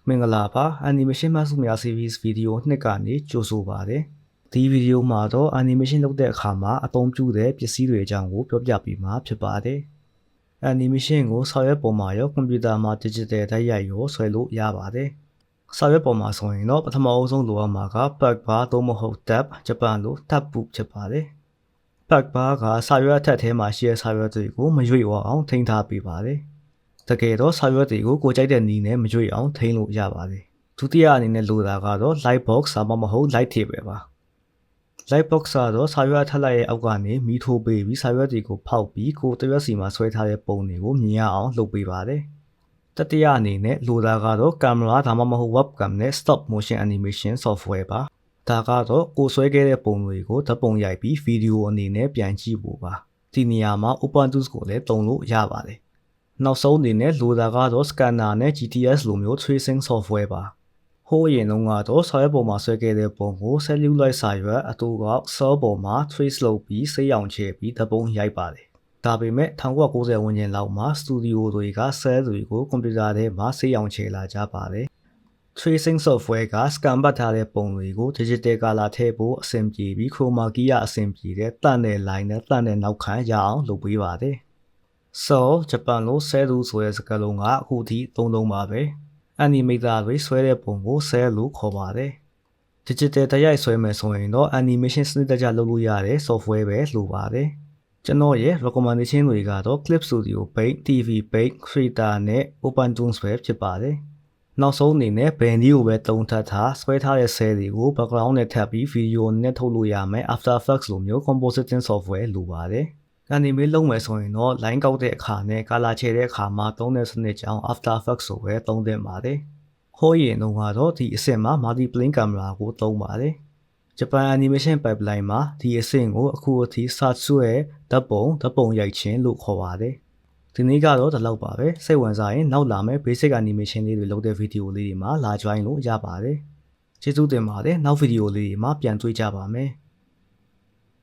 မင်္ဂလာပါ animation မှတ်စုများ series video နှစ်ကနေကြိုဆိုပါရစေ။ဒီဗီဒီယိုမှာတော့ animation လုပ်တဲ့အခါမှာအသုံးပြုတဲ့ပစ္စည်းတွေအကြောင်းကိုပြောပြပေးမှာဖြစ်ပါတယ်။ animation ကိုစာရွက်ပေါ်မှာရောကွန်ပျူတာမှာ digital ဓာတ်ရိုက်ရောဆွဲလို့ရပါတယ်။စာရွက်ပေါ်မှာဆိုရင်တော့ပထမအဆုံးလိုအပ်မှာက pack bar သို့မဟုတ် tab ဂျပန်လို tab book ဖြစ်ပါတယ်။ pack bar ကစာရွက်အထက်ထဲမှာရှိတဲ့စာရွက်တွေကိုမရွေ့အောင်ထိန်းထားပေးပါတယ်။တကယ်တော့စာရွက်တွေကိုကိုကြိုက်တဲ့နည်းနဲ့မကြွေအောင်ထိန်းလို့ရပါတယ်။ဒုတိယအနေနဲ့လိုတာကတော့ light box ဒါမှမဟုတ် light table ပါ။ light box ကတော့စာရွက်အထက်လိုက်ရဲ့အောက်ကနေမီးထိုးပေးပြီးစာရွက်တွေကိုဖောက်ပြီးကိုတရွက်စီမှာဆွဲထားတဲ့ပုံတွေကိုမြင်ရအောင်လုပ်ပေးပါတယ်။တတိယအနေနဲ့လိုတာကတော့ camera ဒါမှမဟုတ် webcam နဲ့ stop motion animation software ပါ။ဒါကတော့ကိုဆွဲခဲ့တဲ့ပုံတွေကိုဓာတ်ပုံရိုက်ပြီးဗီဒီယိုအနေနဲ့ပြန်ကြည့်ဖို့ပါ။ဒီနေရာမှာ OpenTools ကိုလည်းသုံးလို့ရပါတယ်။နောက်ဆုံးအနေနဲ့လိုတာကတော့ scanner နဲ့ GTS လိုမျိုး tracing software ပါဟိုးအရင်တုန်းကတော့စာရွက်ပေါ်မှာဆွဲခဲ့တဲ့ပုံကို celluloid စာရွက်အတူက saw ပေါ်မှာ trace လုပ်ပြီးဆေးရောင်ချဲပြီးဓာတ်ပုံရိုက်ပါတယ်ဒါပေမဲ့1990ဝန်းကျင်လောက်မှာစတူဒီယိုတွေက cell တွေကိုကွန်ပျူတာထဲမှာဆေးရောင်ချဲလာကြပါတယ် tracing software က scan ပတ်ထားတဲ့ပုံတွေကို digital color ထည့်ဖို့အဆင်ပြေပြီး chroma key အဆင်ပြေတဲ့တန့်တဲ့ line နဲ့တန့်တဲ့နောက်ခံရအောင်လုပ်ပေးပါတယ် so ဂျပန်လို cell ဆိုတဲ့စကားလုံးကအခုထိသုံးလုံးပါပဲ animator တွေဆွဲတဲ့ပုံကို cell လို့ခေါ်ပါတယ် digital ဓာတ်ရိုက်ဆွဲမယ်ဆိုရင်တော့ animation စနစ်တကျလုပ်လို့ရတဲ့ software ပဲလိုပါတယ်ကျွန်တော်ရဲ့ recommendation တွေကတော့ Clip Studio Paint, TV Paint, Krita နဲ့ OpenTools ပဲဖြစ်ပါတယ်နောက်ဆုံးအနေနဲ့ဘယ်နည်းကိုပဲတုံးထပ်ထားဆွဲထားတဲ့ cell တွေကို background နဲ့ထပ်ပြီး video နဲ့ထုတ်လို့ရမယ် After Effects လိုမျိုး compositing software လိုပါတယ် animate လုပ်မယ်ဆိုရင်တော့ line ကောက်တဲ့အခါနဲ့ color ချဲတဲ့အခါမှာသုံးတဲ့စနစ်ကြောင့် After Effects ဆိုပဲသုံးသင့်ပါတယ်ဟိုးရင်တုန်းကတော့ဒီအဆင့်မှာ multi-plane camera ကိုသုံးပါတယ်ဂျပန် animation pipeline မှာဒီအဆင့်ကိုအခုအထိစဆွဲဓာတ်ပုံရိုက်ခြင်းလို့ခေါ်ပါတယ်ဒီနေ့ကတော့ဒီလောက်ပါပဲစိတ်ဝင်စားရင်နောက်လာမယ့် basic animation လေးတွေလုပ်တဲ့ဗီဒီယိုလေးတွေမှာလာ join လို့ရပါတယ်ကျေးဇူးတင်ပါတယ်နောက်ဗီဒီယိုလေးတွေမှာပြန်တွေ့ကြပါမယ်